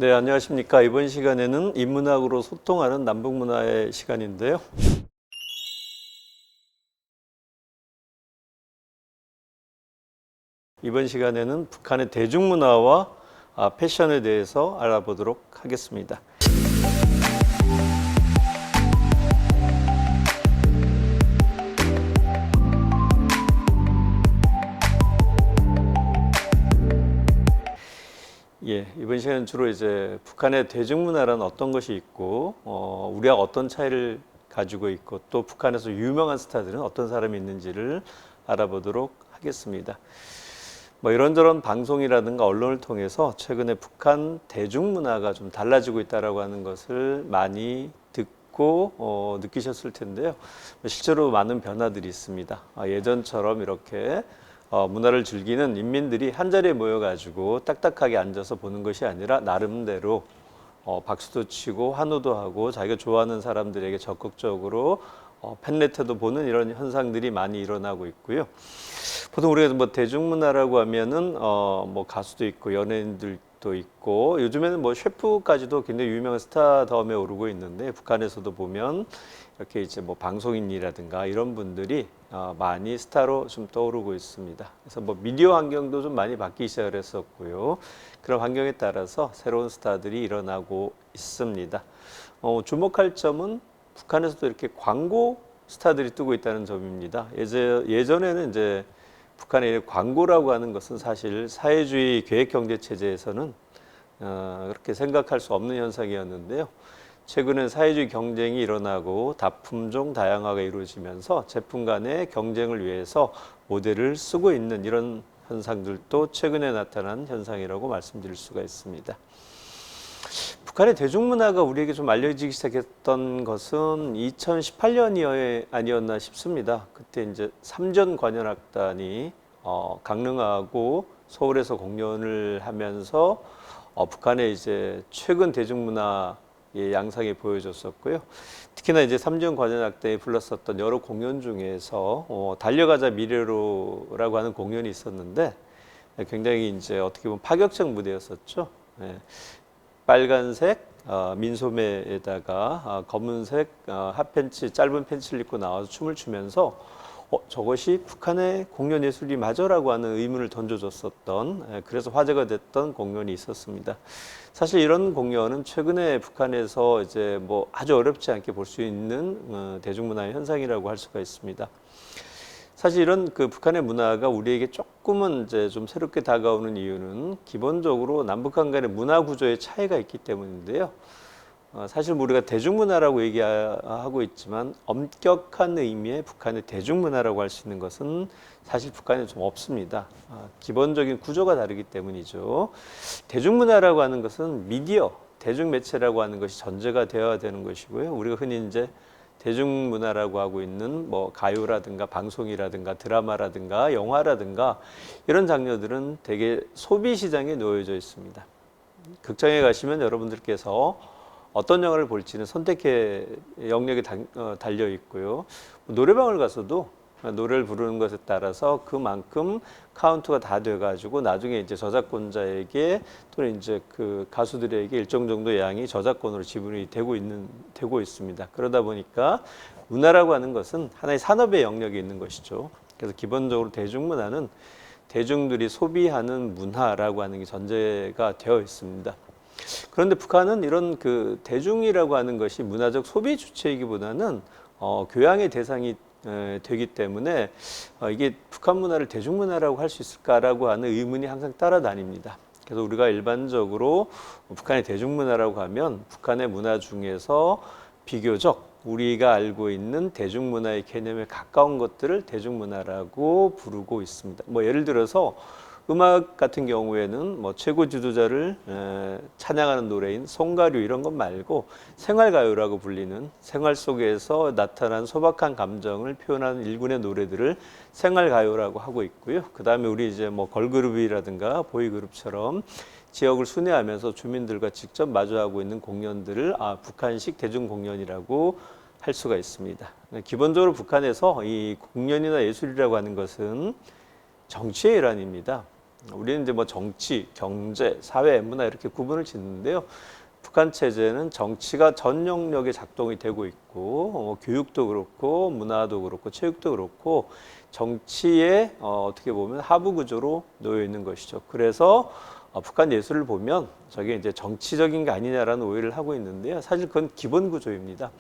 네, 안녕하십니까. 이번 시간에는 인문학으로 소통하는 남북문화의 시간인데요. 이번 시간에는 북한의 대중문화와 패션에 대해서 알아보도록 하겠습니다. 예, 이번 시간은 주로 이제 북한의 대중문화란 어떤 것이 있고, 우리가 어떤 차이를 가지고 있고, 또 북한에서 유명한 스타들은 어떤 사람이 있는지를 알아보도록 하겠습니다. 뭐 이런저런 방송이라든가 언론을 통해서 최근에 북한 대중문화가 좀 달라지고 있다라고 하는 것을 많이 듣고 느끼셨을 텐데요. 실제로 많은 변화들이 있습니다. 예전처럼 이렇게 문화를 즐기는 인민들이 한자리에 모여가지고 딱딱하게 앉아서 보는 것이 아니라 나름대로 박수도 치고 환호도 하고 자기가 좋아하는 사람들에게 적극적으로 팬레터도 보는 이런 현상들이 많이 일어나고 있고요. 보통 우리가 뭐 대중문화라고 하면은 뭐 가수도 있고 연예인들도 있고 요즘에는 뭐 셰프까지도 굉장히 유명한 스타덤에 오르고 있는데 북한에서도 보면 이렇게 이제 뭐 방송인이라든가 이런 분들이 많이 스타로 좀 떠오르고 있습니다. 그래서 뭐 미디어 환경도 좀 많이 바뀌기 시작을 했었고요. 그런 환경에 따라서 새로운 스타들이 일어나고 있습니다. 주목할 점은 북한에서도 이렇게 광고 스타들이 뜨고 있다는 점입니다. 예전에는 이제 북한의 광고라고 하는 것은 사실 사회주의 계획경제 체제에서는 그렇게 생각할 수 없는 현상이었는데요. 최근에 사회주의 경쟁이 일어나고 다품종 다양화가 이루어지면서 제품 간의 경쟁을 위해서 모델을 쓰고 있는 이런 현상들도 최근에 나타난 현상이라고 말씀드릴 수가 있습니다. 북한의 대중문화가 우리에게 좀 알려지기 시작했던 것은 2018년이 아니었나 싶습니다. 그때 이제 삼전관현악단이 강릉하고 서울에서 공연을 하면서 북한의 이제 최근 대중문화의 양상이 보여졌었고요. 특히나 이제 삼전관현악단이 불렀었던 여러 공연 중에서 달려가자 미래로라고 하는 공연이 있었는데 굉장히 이제 어떻게 보면 파격적 무대였었죠. 예. 빨간색 민소매에다가 검은색 핫팬츠, 짧은 팬츠를 입고 나와서 춤을 추면서 저것이 북한의 공연 예술이 맞아라고 하는 의문을 던져줬었던 그래서 화제가 됐던 공연이 있었습니다. 사실 이런 공연은 최근에 북한에서 이제 뭐 아주 어렵지 않게 볼 수 있는 대중문화의 현상이라고 할 수가 있습니다. 사실 이런 그 북한의 문화가 우리에게 조금은 이제 좀 새롭게 다가오는 이유는 기본적으로 남북한 간의 문화 구조의 차이가 있기 때문인데요. 사실 우리가 대중문화라고 얘기하고 있지만 엄격한 의미의 북한의 대중문화라고 할 수 있는 것은 사실 북한에 좀 없습니다. 기본적인 구조가 다르기 때문이죠. 대중문화라고 하는 것은 미디어, 대중매체라고 하는 것이 전제가 되어야 되는 것이고요. 우리가 흔히 이제 대중문화라고 하고 있는 뭐 가요라든가 방송이라든가 드라마라든가 영화라든가 이런 장르들은 대개 소비 시장에 놓여져 있습니다. 극장에 가시면 여러분들께서 어떤 영화를 볼지는 선택의 영역이 달려 있고요. 노래방을 가서도 노래를 부르는 것에 따라서 그만큼 카운트가 다 돼가지고 나중에 이제 저작권자에게 또는 이제 그 가수들에게 일정 정도 양이 저작권으로 지분이 되고 있습니다. 그러다 보니까 문화라고 하는 것은 하나의 산업의 영역에 있는 것이죠. 그래서 기본적으로 대중문화는 대중들이 소비하는 문화라고 하는 게 전제가 되어 있습니다. 그런데 북한은 이런 그 대중이라고 하는 것이 문화적 소비 주체이기보다는 교양의 대상이 되기 때문에 이게 북한 문화를 대중문화라고 할 수 있을까라고 하는 의문이 항상 따라다닙니다. 그래서 우리가 일반적으로 북한의 대중문화라고 하면 북한의 문화 중에서 비교적 우리가 알고 있는 대중문화의 개념에 가까운 것들을 대중문화라고 부르고 있습니다. 뭐 예를 들어서 음악 같은 경우에는 뭐 최고 지도자를 찬양하는 노래인 송가류 이런 것 말고 생활가요라고 불리는 생활 속에서 나타난 소박한 감정을 표현하는 일군의 노래들을 생활가요라고 하고 있고요. 그 다음에 우리 이제 뭐 걸그룹이라든가 보이그룹처럼 지역을 순회하면서 주민들과 직접 마주하고 있는 공연들을 북한식 대중공연이라고 할 수가 있습니다. 기본적으로 북한에서 이 공연이나 예술이라고 하는 것은 정치의 일환입니다. 우리는 이제 뭐 정치, 경제, 사회, 문화 이렇게 구분을 짓는데요. 북한 체제는 정치가 전 영역에 작동이 되고 있고 교육도 그렇고 문화도 그렇고 체육도 그렇고 정치의 어떻게 보면 하부 구조로 놓여 있는 것이죠. 그래서 북한 예술을 보면 저게 이제 정치적인 게 아니냐라는 오해를 하고 있는데요. 사실 그건 기본 구조입니다.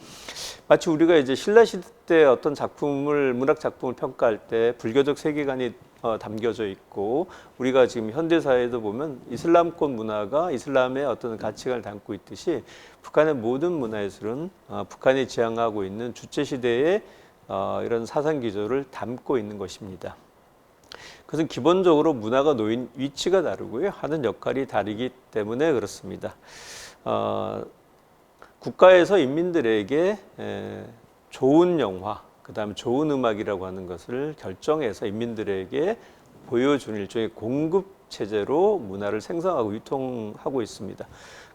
마치 우리가 이제 신라 시대 때 어떤 작품을 문학 작품을 평가할 때 불교적 세계관이 담겨져 있고 우리가 지금 현대 사회에도 보면 이슬람권 문화가 이슬람의 어떤 가치관을 담고 있듯이 북한의 모든 문화예술은 북한이 지향하고 있는 주체 시대의 이런 사상 기조를 담고 있는 것입니다. 그것은 기본적으로 문화가 놓인 위치가 다르고요. 하는 역할이 다르기 때문에 그렇습니다. 국가에서 인민들에게 좋은 영화, 그다음에 좋은 음악이라고 하는 것을 결정해서 인민들에게 보여주는 일종의 공급 체제로 문화를 생성하고 유통하고 있습니다.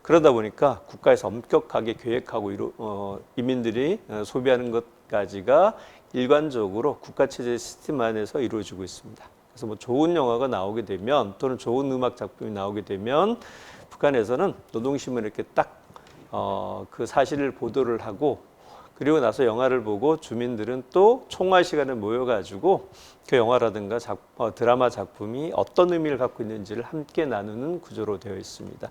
그러다 보니까 국가에서 엄격하게 계획하고 인민들이 소비하는 것까지가 일관적으로 국가 체제 시스템 안에서 이루어지고 있습니다. 그래서 뭐 좋은 영화가 나오게 되면 또는 좋은 음악 작품이 나오게 되면 북한에서는 노동신문에 이렇게 딱 그 사실을 보도를 하고 그리고 나서 영화를 보고 주민들은 또 총화 시간에 모여가지고 그 영화라든가 드라마 작품이 어떤 의미를 갖고 있는지를 함께 나누는 구조로 되어 있습니다.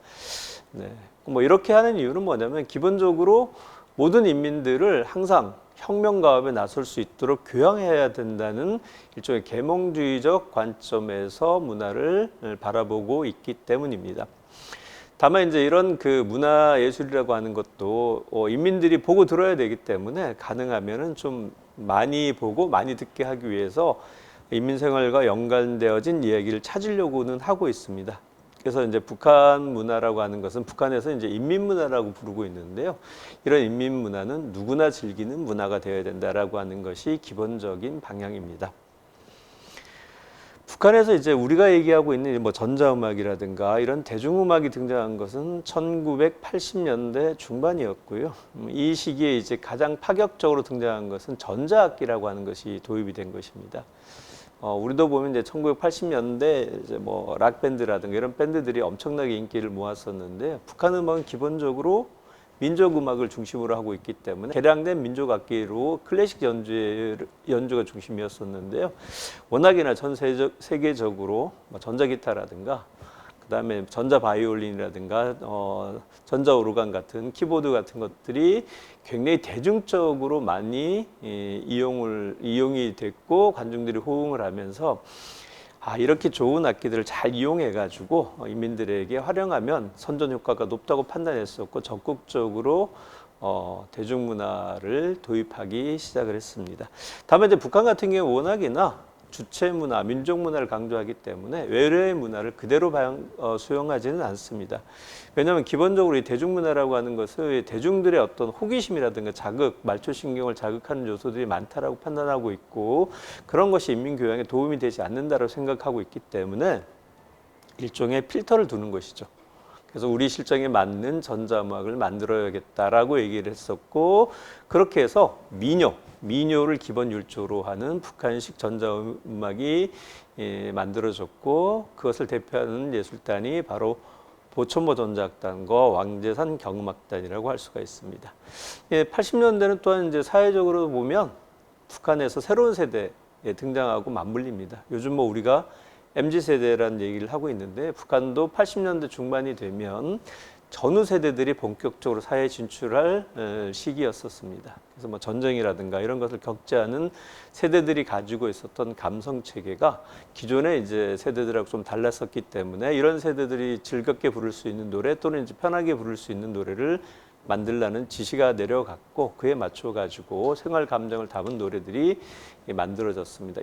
네. 뭐 이렇게 하는 이유는 뭐냐면 기본적으로 모든 인민들을 항상 혁명가업에 나설 수 있도록 교양해야 된다는 일종의 계몽주의적 관점에서 문화를 바라보고 있기 때문입니다. 다만 이제 이런 그 문화예술이라고 하는 것도 인민들이 보고 들어야 되기 때문에 가능하면은 좀 많이 보고 많이 듣게 하기 위해서 인민생활과 연관되어진 이야기를 찾으려고는 하고 있습니다. 그래서 이제 북한 문화라고 하는 것은 북한에서 이제 인민문화라고 부르고 있는데요. 이런 인민문화는 누구나 즐기는 문화가 되어야 된다라고 하는 것이 기본적인 방향입니다. 북한에서 이제 우리가 얘기하고 있는 뭐 전자음악이라든가 이런 대중음악이 등장한 것은 1980년대 중반이었고요. 이 시기에 이제 가장 파격적으로 등장한 것은 전자악기라고 하는 것이 도입이 된 것입니다. 우리도 보면 이제 1980년대 이제 뭐 락 밴드라든가 이런 밴드들이 엄청나게 인기를 모았었는데 북한 음악은 기본적으로 민족 음악을 중심으로 하고 있기 때문에 개량된 민족 악기로 클래식 연주가 중심이었었는데요. 워낙이나 전 세계적으로 전자기타라든가 그다음에 전자 바이올린이라든가 전자 오르간 같은 키보드 같은 것들이 굉장히 대중적으로 많이 이용이 됐고 관중들이 호응을 하면서 이렇게 좋은 악기들을 잘 이용해 가지고 인민들에게 활용하면 선전 효과가 높다고 판단했었고 적극적으로 대중문화를 도입하기 시작을 했습니다. 다만 이제 북한 같은 경우 워낙이나 주체 문화, 민족 문화를 강조하기 때문에 외래의 문화를 그대로 수용하지는 않습니다. 왜냐하면 기본적으로 이 대중문화라고 하는 것은 대중들의 어떤 호기심이라든가 말초신경을 자극하는 요소들이 많다라고 판단하고 있고 그런 것이 인민교양에 도움이 되지 않는다고 생각하고 있기 때문에 일종의 필터를 두는 것이죠. 그래서 우리 실정에 맞는 전자음악을 만들어야겠다라고 얘기를 했었고 그렇게 해서 민요를 기본 율조로 하는 북한식 전자음악이 만들어졌고 그것을 대표하는 예술단이 바로 보천모 전자악단과 왕제산 경음악단이라고 할 수가 있습니다. 80년대는 또한 이제 사회적으로 보면 북한에서 새로운 세대에 등장하고 맞물립니다. 요즘 뭐 우리가 MZ세대라는 얘기를 하고 있는데 북한도 80년대 중반이 되면 전후 세대들이 본격적으로 사회에 진출할 시기였었습니다. 그래서 뭐 전쟁이라든가 이런 것을 겪지 않은 세대들이 가지고 있었던 감성 체계가 기존의 이제 세대들하고 좀 달랐었기 때문에 이런 세대들이 즐겁게 부를 수 있는 노래 또는 이제 편하게 부를 수 있는 노래를 만들라는 지시가 내려갔고 그에 맞춰 가지고 생활 감정을 담은 노래들이 만들어졌습니다.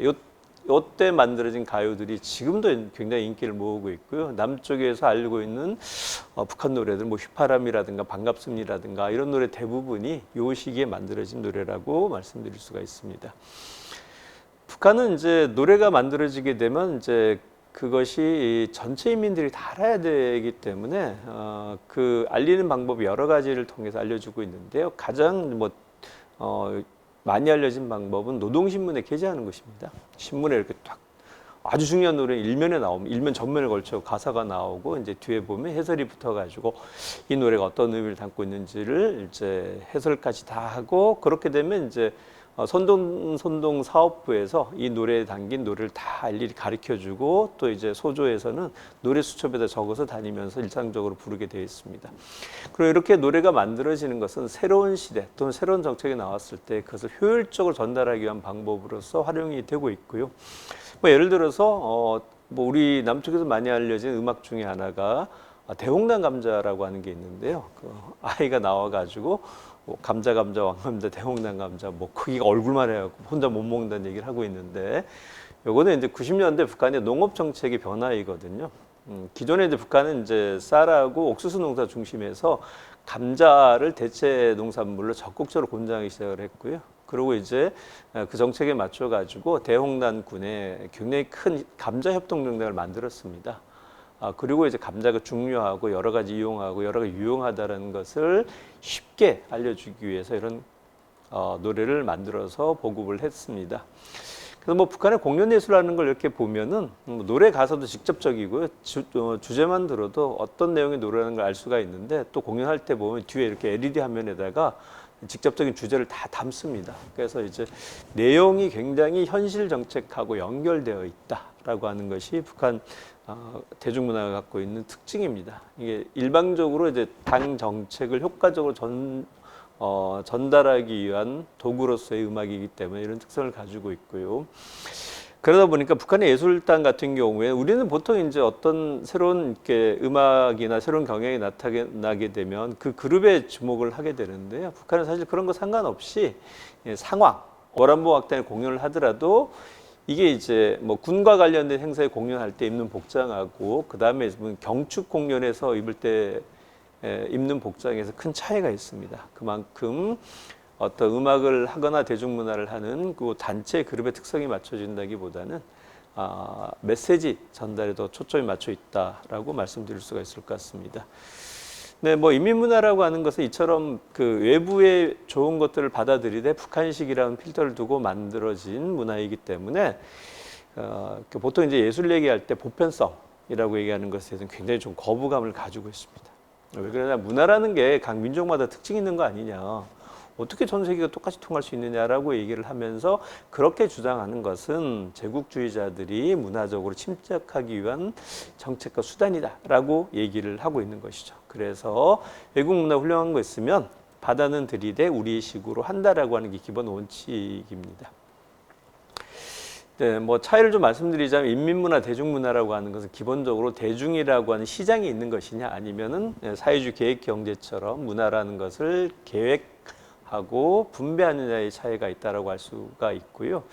이때 만들어진 가요들이 지금도 굉장히 인기를 모으고 있고요. 남쪽에서 알고 있는 북한 노래들, 뭐 휘파람이라든가 반갑습니다라든가 이런 노래 대부분이 이 시기에 만들어진 노래라고 말씀드릴 수가 있습니다. 북한은 이제 노래가 만들어지게 되면 이제 그것이 전체 인민들이 다 알아야 되기 때문에 그 알리는 방법이 여러 가지를 통해서 알려주고 있는데요. 가장 많이 알려진 방법은 노동신문에 게재하는 것입니다. 신문에 이렇게 딱 아주 중요한 노래 일면에 나오면 일면 전면에 걸쳐 가사가 나오고 이제 뒤에 보면 해설이 붙어가지고 이 노래가 어떤 의미를 담고 있는지를 이제 해설까지 다 하고 그렇게 되면 이제 선동 사업부에서 이 노래에 담긴 노래를 다 일일이 가르쳐주고 또 이제 소조에서는 노래 수첩에다 적어서 다니면서 일상적으로 부르게 되어 있습니다. 그리고 이렇게 노래가 만들어지는 것은 새로운 시대 또는 새로운 정책이 나왔을 때 그것을 효율적으로 전달하기 위한 방법으로서 활용이 되고 있고요. 뭐 예를 들어서 뭐 우리 남쪽에서 많이 알려진 음악 중에 하나가 대홍단 감자라고 하는 게 있는데요. 그 아이가 나와가지고 감자 왕감자 대홍단 감자 뭐 크기가 얼굴만 해갖고 혼자 못 먹는다는 얘기를 하고 있는데 요거는 이제 90년대 북한의 농업 정책의 변화이거든요. 기존에 이제 북한은 이제 쌀하고 옥수수 농사 중심에서 감자를 대체 농산물로 적극적으로 권장하기 시작을 했고요. 그리고 이제 그 정책에 맞춰 가지고 대홍단군에 굉장히 큰 감자 협동정당을 만들었습니다. 그리고 이제 감자가 중요하고 여러 가지 이용하고 여러 가지 유용하다는 것을 쉽게 알려주기 위해서 이런 노래를 만들어서 보급을 했습니다. 그래서 뭐 북한의 공연예술이라는 걸 이렇게 보면은 노래 가사도 직접적이고요. 주제만 들어도 어떤 내용의 노래라는 걸 알 수가 있는데 또 공연할 때 보면 뒤에 이렇게 LED 화면에다가 직접적인 주제를 다 담습니다. 그래서 이제 내용이 굉장히 현실 정책하고 연결되어 있다라고 하는 것이 북한 대중문화가 갖고 있는 특징입니다. 이게 일방적으로 이제 당 정책을 효과적으로 전달하기 위한 도구로서의 음악이기 때문에 이런 특성을 가지고 있고요. 그러다 보니까 북한의 예술단 같은 경우에 우리는 보통 이제 어떤 새로운 이렇게 음악이나 새로운 경향이 나타나게 되면 그 그룹에 주목을 하게 되는데요. 북한은 사실 그런 거 상관없이 상황, 월안보학단에 공연을 하더라도 이게 이제 뭐 군과 관련된 행사에 공연할 때 입는 복장하고 그 다음에 경축 공연에서 입을 때 입는 복장에서 큰 차이가 있습니다. 그만큼 어떤 음악을 하거나 대중문화를 하는 그 단체 그룹의 특성이 맞춰진다기보다는 메시지 전달에 더 초점이 맞춰 있다라고 말씀드릴 수가 있을 것 같습니다. 네, 뭐 인민문화라고 하는 것은 이처럼 그 외부의 좋은 것들을 받아들이되 북한식이라는 필터를 두고 만들어진 문화이기 때문에 보통 이제 예술 얘기할 때 보편성이라고 얘기하는 것에 대해서는 굉장히 좀 거부감을 가지고 있습니다. 왜 그러냐, 문화라는 게 각 민족마다 특징이 있는 거 아니냐. 어떻게 전 세계가 똑같이 통할 수 있느냐라고 얘기를 하면서 그렇게 주장하는 것은 제국주의자들이 문화적으로 침략하기 위한 정책과 수단이다라고 얘기를 하고 있는 것이죠. 그래서 외국 문화 훌륭한 거 있으면 받아는 들이되 우리 식으로 한다라고 하는 게 기본 원칙입니다. 네, 뭐 차이를 좀 말씀드리자면 인민문화, 대중문화라고 하는 것은 기본적으로 대중이라고 하는 시장이 있는 것이냐 아니면은 사회주의 계획경제처럼 문화라는 것을 계획하고 분배하느냐의 차이가 있다라고 할 수가 있고요.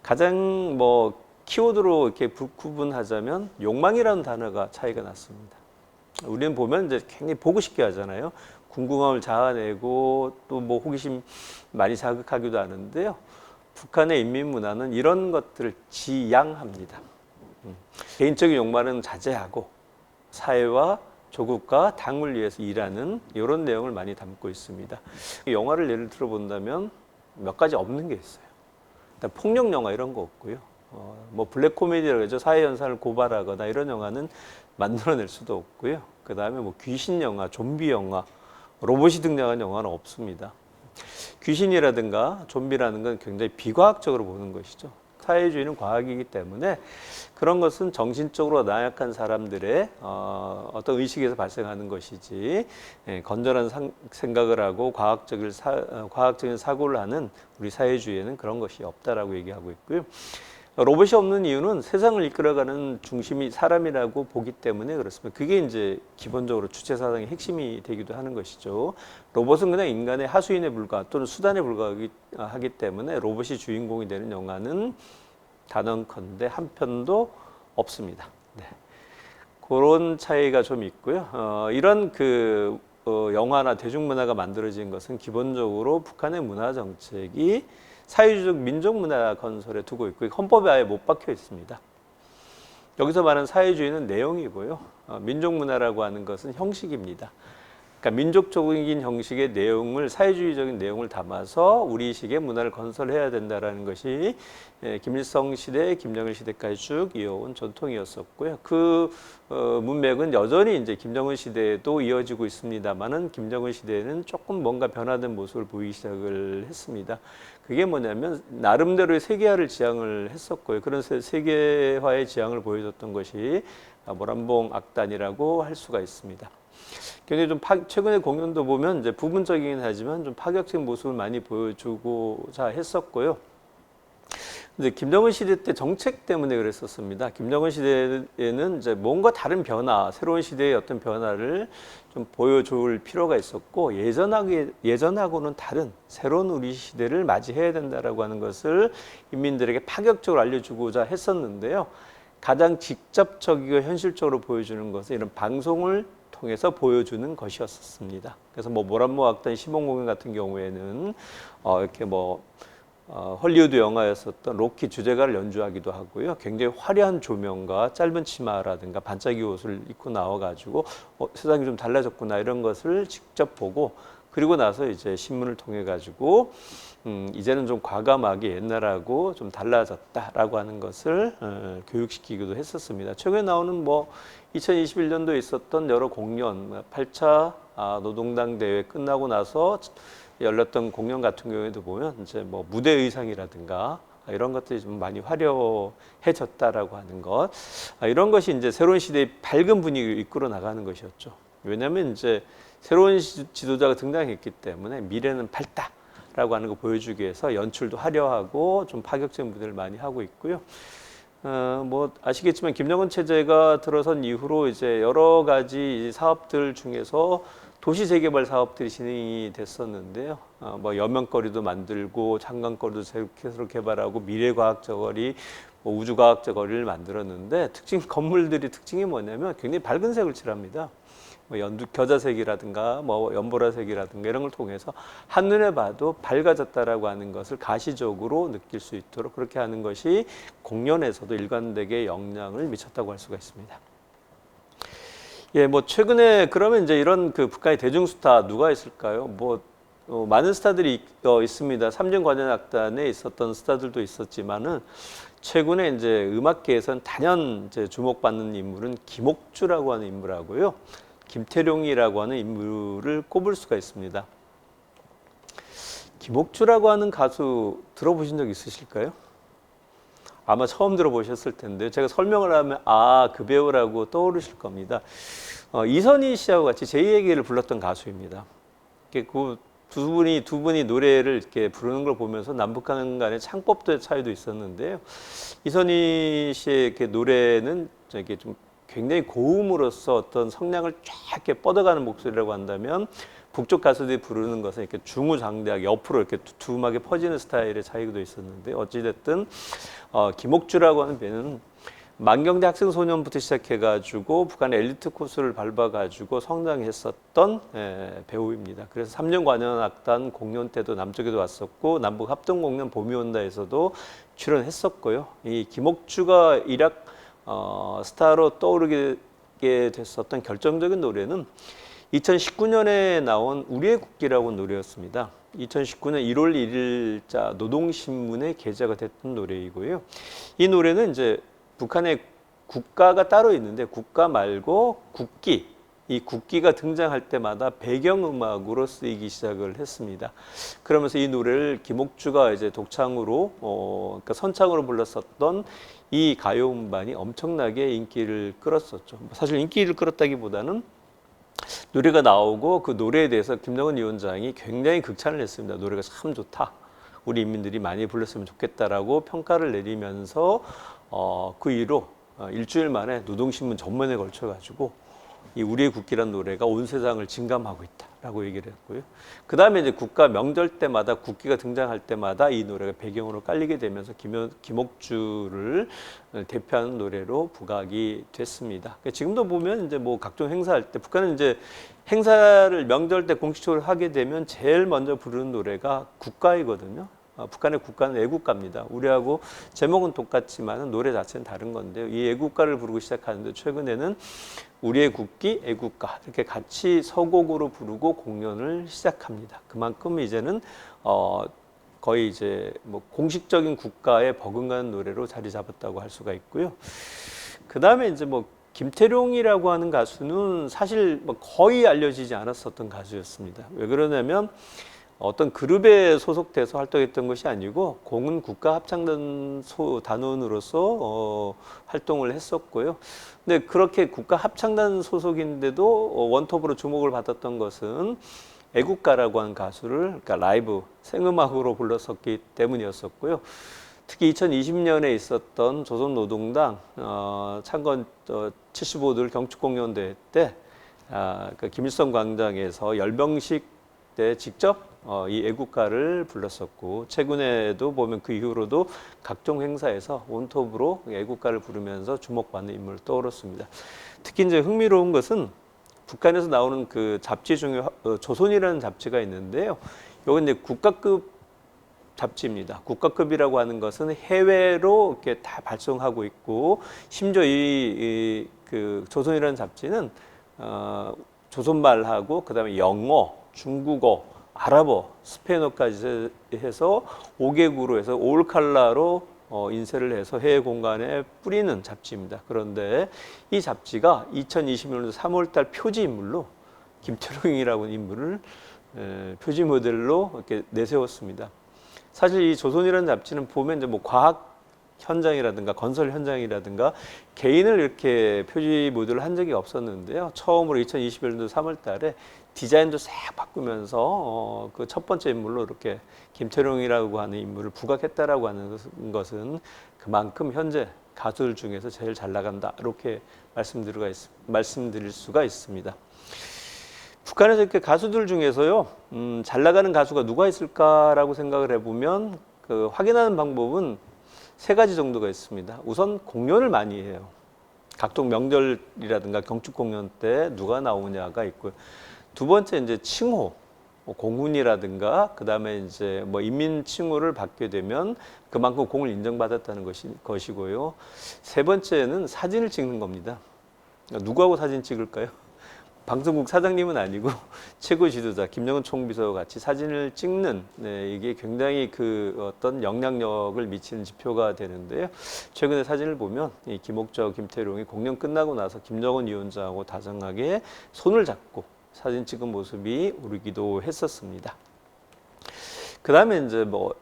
가장 뭐 키워드로 이렇게 구분하자면 욕망이라는 단어가 차이가 났습니다. 우리는 보면 이제 굉장히 보고 싶게 하잖아요. 궁금함을 자아내고 또 뭐 호기심 많이 자극하기도 하는데요. 북한의 인민문화는 이런 것들을 지양합니다. 개인적인 욕망은 자제하고 사회와 조국과 당을 위해서 일하는 이런 내용을 많이 담고 있습니다. 영화를 예를 들어 본다면 몇 가지 없는 게 있어요. 일단 폭력 영화 이런 거 없고요. 뭐 블랙 코미디라고 하죠. 사회 현상을 고발하거나 이런 영화는 만들어낼 수도 없고요. 그 다음에 뭐 귀신 영화, 좀비 영화, 로봇이 등장한 영화는 없습니다. 귀신이라든가 좀비라는 건 굉장히 비과학적으로 보는 것이죠. 사회주의는 과학이기 때문에 그런 것은 정신적으로 나약한 사람들의 어떤 의식에서 발생하는 것이지 건전한 생각을 하고 과학적인 사고를 하는 우리 사회주의에는 그런 것이 없다라고 얘기하고 있고요. 로봇이 없는 이유는 세상을 이끌어가는 중심이 사람이라고 보기 때문에 그렇습니다. 그게 이제 기본적으로 주체 사상의 핵심이 되기도 하는 것이죠. 로봇은 그냥 인간의 하수인에 불과 또는 수단에 불과하기 때문에 로봇이 주인공이 되는 영화는 단언컨대 한 편도 없습니다. 네. 그런 차이가 좀 있고요. 이런 영화나 대중문화가 만들어진 것은 기본적으로 북한의 문화 정책이 사회주의적 민족문화 건설에 두고 있고 헌법에 아예 못 박혀 있습니다. 여기서 말하는 사회주의는 내용이고요. 민족문화라고 하는 것은 형식입니다. 그러니까 민족적인 형식의 내용을 사회주의적인 내용을 담아서 우리식의 문화를 건설해야 된다라는 것이 김일성 시대, 김정일 시대까지 쭉 이어온 전통이었었고요. 그 문맥은 여전히 이제 김정은 시대에도 이어지고 있습니다만은 김정은 시대에는 조금 뭔가 변화된 모습을 보이기 시작을 했습니다. 그게 뭐냐면 나름대로의 세계화를 지향을 했었고요. 그런 세계화의 지향을 보여줬던 것이 모란봉 악단이라고 할 수가 있습니다. 굉장히 좀 최근의 공연도 보면 이제 부분적이긴 하지만 좀 파격적인 모습을 많이 보여주고자 했었고요. 근데 김정은 시대 때 정책 때문에 그랬었습니다. 김정은 시대에는 이제 뭔가 다른 변화, 새로운 시대의 어떤 변화를 좀 보여줄 필요가 있었고 예전하고는 다른 새로운 우리 시대를 맞이해야 된다라고 하는 것을 인민들에게 파격적으로 알려주고자 했었는데요. 가장 직접적이고 현실적으로 보여주는 것은 이런 방송을 통해서 보여주는 것이었습니다. 그래서 뭐 모란봉 악단 시범공연 같은 경우에는 이렇게 헐리우드 영화였었던 로키 주제가를 연주하기도 하고요. 굉장히 화려한 조명과 짧은 치마라든가 반짝이 옷을 입고 나와가지고 세상이 좀 달라졌구나 이런 것을 직접 보고 그리고 나서 이제 신문을 통해 가지고 이제는 좀 과감하게 옛날하고 좀 달라졌다라고 하는 것을 교육시키기도 했었습니다. 최근에 나오는 2021년도에 있었던 여러 공연, 8차 노동당 대회 끝나고 나서 열렸던 공연 같은 경우에도 보면 이제 무대 의상이라든가 이런 것들이 좀 많이 화려해졌다라고 하는 것, 이런 것이 이제 새로운 시대의 밝은 분위기를 이끌어 나가는 것이었죠. 왜냐하면 이제 새로운 지도자가 등장했기 때문에 미래는 밝다라고 하는 거 보여주기 위해서 연출도 화려하고 좀 파격적인 무대를 많이 하고 있고요. 아시겠지만 김정은 체제가 들어선 이후로 이제 여러 가지 사업들 중에서 도시 재개발 사업들이 진행이 됐었는데요. 여명거리도 만들고 장관거리도 새로 개발하고 미래과학적 거리, 우주과학적 거리를 만들었는데 건물들이 특징이 뭐냐면 굉장히 밝은 색을 칠합니다. 겨자색이라든가 연보라색이라든가 이런 걸 통해서 한눈에 봐도 밝아졌다라고 하는 것을 가시적으로 느낄 수 있도록 그렇게 하는 것이 공연에서도 일관되게 영향을 미쳤다고 할 수가 있습니다. 예, 최근에 그러면 이제 이런 북한의 대중스타 누가 있을까요? 많은 스타들이 있습니다. 삼중관현악단에 있었던 스타들도 있었지만은 최근에 이제 음악계에서는 단연 이제 주목받는 인물은 김옥주라고 하는 인물하고요. 김태룡이라고 하는 인물을 꼽을 수가 있습니다. 김옥주라고 하는 가수 들어보신 적 있으실까요? 아마 처음 들어보셨을 텐데 제가 설명을 하면 그 배우라고 떠오르실 겁니다. 이선희 씨하고 같이 제2의 불렀던 가수입니다. 그 두 분이 노래를 이렇게 부르는 걸 보면서 남북한 간의 창법도의 차이도 있었는데요. 이선희 씨의 노래는 이렇게 좀 굉장히 고음으로써 어떤 성량을 쫙 이렇게 뻗어가는 목소리라고 한다면 북쪽 가수들이 부르는 것은 이렇게 중후장대하게 옆으로 이렇게 두툼하게 퍼지는 스타일의 차이도 있었는데 어찌됐든 김옥주라고 하는 배는 만경대 학생 소년부터 시작해가지고 북한의 엘리트 코스를 밟아가지고 성장했었던 배우입니다. 그래서 삼중관현악단 공연 때도 남쪽에도 왔었고 남북 합동 공연 봄이 온다에서도 출연했었고요. 이 김옥주가 일약 스타로 떠오르게 됐었던 결정적인 노래는 2019년에 나온 우리의 국기라고 노래였습니다. 2019년 1월 1일자 노동신문에 게재가 됐던 노래이고요. 이 노래는 이제 북한의 국가가 따로 있는데 국가 말고 국기, 이 국기가 등장할 때마다 배경음악으로 쓰이기 시작을 했습니다. 그러면서 이 노래를 김옥주가 이제 독창으로, 그러니까 선창으로 불렀었던 이 가요 음반이 엄청나게 인기를 끌었었죠. 사실 인기를 끌었다기보다는 노래가 나오고 그 노래에 대해서 김정은 위원장이 굉장히 극찬을 했습니다. 노래가 참 좋다. 우리 인민들이 많이 불렀으면 좋겠다라고 평가를 내리면서 그 이후로 일주일 만에 노동신문 전면에 걸쳐가지고 이 우리의 국기란 노래가 온 세상을 진감하고 있다라고 얘기를 했고요. 그 다음에 이제 국가 명절 때마다 국기가 등장할 때마다 이 노래가 배경으로 깔리게 되면서 김옥주를 대표하는 노래로 부각이 됐습니다. 지금도 보면 이제 각종 행사할 때 북한은 이제 행사를 명절 때 공식적으로 하게 되면 제일 먼저 부르는 노래가 국가이거든요. 북한의 국가는 애국가입니다. 우리하고 제목은 똑같지만 노래 자체는 다른 건데요. 이 애국가를 부르고 시작하는데 최근에는 우리의 국기, 애국가 이렇게 같이 서곡으로 부르고 공연을 시작합니다. 그만큼 이제는 거의 이제 뭐 공식적인 국가에 버금가는 노래로 자리 잡았다고 할 수가 있고요. 그 다음에 이제 뭐 김태룡이라고 하는 가수는 사실 뭐 거의 알려지지 않았었던 가수였습니다. 왜 그러냐면 어떤 그룹에 소속돼서 활동했던 것이 아니고 공은 국가합창단 단원으로서 활동을 했었고요. 근데 그렇게 국가합창단 소속인데도 원톱으로 주목을 받았던 것은 애국가라고 하는 가수를 그러니까 라이브 생음악으로 불렀었기 때문이었었고요. 특히 2020년에 있었던 조선노동당 창건 75돌 경축공연대회 때 그 김일성 광장에서 열병식 때 직접 이 애국가를 불렀었고 최근에도 보면 그 이후로도 각종 행사에서 원톱으로 애국가를 부르면서 주목받는 인물을 떠올랐습니다. 특히 이제 흥미로운 것은 북한에서 나오는 그 잡지 중에 조선이라는 잡지가 있는데요. 이건 이제 국가급 잡지입니다. 국가급이라고 하는 것은 해외로 이렇게 다 발송하고 있고 심지어 그 조선이라는 잡지는 조선말하고 그다음에 영어, 중국어, 아랍어, 스페인어까지 해서 5개국으로 해서 올 컬러로 인쇄를 해서 해외 공간에 뿌리는 잡지입니다. 그런데 이 잡지가 2020년도 3월달 표지 인물로 김태룡이라고 하는 인물을 표지 모델로 이렇게 내세웠습니다. 사실 이 조선이라는 잡지는 보면 이제 뭐 과학 현장이라든가 건설 현장이라든가 개인을 이렇게 표지 모델을 한 적이 없었는데요. 처음으로 2021년도 3월달에 디자인도 싹 바꾸면서 그 첫 번째 인물로 이렇게 김태룡이라고 하는 인물을 부각했다라고 하는 것은 그만큼 현재 가수들 중에서 제일 잘 나간다 이렇게 말씀드릴 수가 있습니다. 북한에서 이렇게 가수들 중에서요 잘 나가는 가수가 누가 있을까라고 생각을 해보면 그 확인하는 방법은 세 가지 정도가 있습니다. 우선 공연을 많이 해요. 각종 명절이라든가 경축 공연 때 누가 나오냐가 있고요. 두 번째 이제 칭호, 공훈이라든가 그다음에 이제 뭐 인민 칭호를 받게 되면 그만큼 공을 인정받았다는 것이고요. 세 번째는 사진을 찍는 겁니다. 누구하고 사진 찍을까요? 방송국 사장님은 아니고 최고 지도자 김정은 총비서와 같이 사진을 찍는 이게 굉장히 그 어떤 영향력을 미치는 지표가 되는데요. 최근에 사진을 보면 이 김옥저, 김태룡이 공연 끝나고 나서 김정은 위원장하고 다정하게 손을 잡고 사진 찍은 모습이 오르기도 했었습니다. 그 다음에 이제 뭐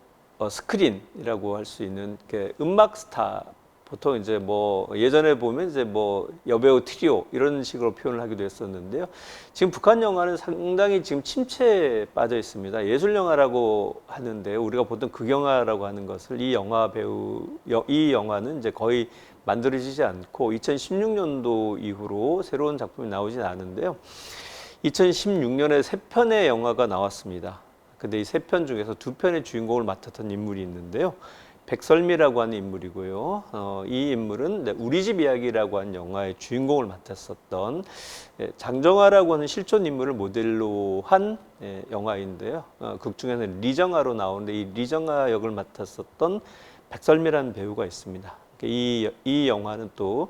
스크린이라고 할 수 있는 음악 스타. 보통 이제 뭐 예전에 보면 이제 뭐 여배우 트리오 이런 식으로 표현을 하기도 했었는데요. 지금 북한 영화는 상당히 지금 침체에 빠져 있습니다. 예술 영화라고 하는데 우리가 보통 극영화라고 하는 것을 이 영화는 이제 거의 만들어지지 않고 2016년도 이후로 새로운 작품이 나오진 않은데요. 2016년에 3편의 영화가 나왔습니다. 근데 이 3편 중에서 2편의 주인공을 맡았던 인물이 있는데요. 백설미라고 하는 인물이고요. 이 인물은 우리 집 이야기라고 하는 영화의 주인공을 맡았었던 장정아라고 하는 실존 인물을 모델로 한 영화인데요. 극 중에는 리정아로 나오는데 이 리정아 역을 맡았었던 백설미라는 배우가 있습니다. 이 영화는 또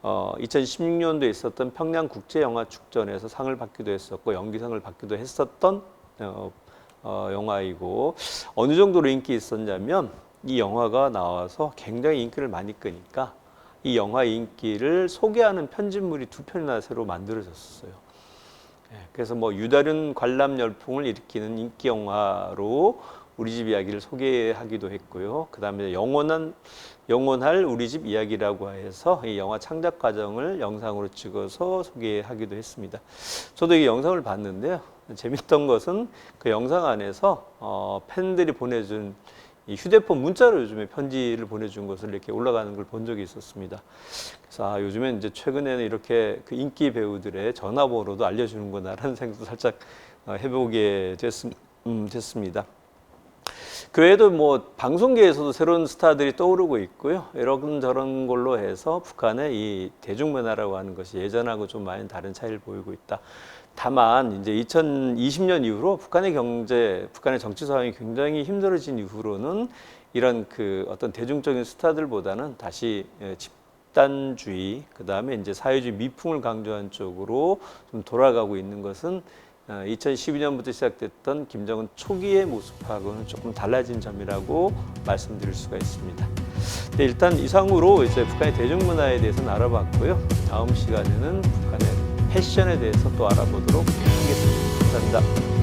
2016년도에 있었던 평양국제영화축전에서 상을 받기도 했었고 연기상을 받기도 했었던 영화이고 어느 정도로 인기 있었냐면 이 영화가 나와서 굉장히 인기를 많이 끄니까 이 영화 인기를 소개하는 편집물이 2편이나 새로 만들어졌어요. 그래서 뭐 유다른 관람 열풍을 일으키는 인기 영화로 우리 집 이야기를 소개하기도 했고요. 그 다음에 영원할 우리 집 이야기라고 해서 이 영화 창작 과정을 영상으로 찍어서 소개하기도 했습니다. 저도 이 영상을 봤는데요. 재밌던 것은 그 영상 안에서 팬들이 보내준 이 휴대폰 문자로 요즘에 편지를 보내준 것을 이렇게 올라가는 걸 본 적이 있었습니다. 그래서 요즘엔 이제 최근에는 이렇게 그 인기 배우들의 전화번호도 알려주는구나라는 생각도 살짝 해보게 됐습니다. 그 외에도 뭐 방송계에서도 새로운 스타들이 떠오르고 있고요. 이런저런 걸로 해서 북한의 이 대중문화라고 하는 것이 예전하고 좀 많이 다른 차이를 보이고 있다. 다만 이제 2020년 이후로 북한의 경제, 북한의 정치 상황이 굉장히 힘들어진 이후로는 이런 그 어떤 대중적인 스타들보다는 다시 집단주의, 그 다음에 이제 사회주의 미풍을 강조한 쪽으로 좀 돌아가고 있는 것은 2012년부터 시작됐던 김정은 초기의 모습하고는 조금 달라진 점이라고 말씀드릴 수가 있습니다. 네, 일단 이상으로 이제 북한의 대중문화에 대해서는 알아봤고요. 다음 시간에는 북한의 패션에 대해서 또 알아보도록 하겠습니다. 감사합니다.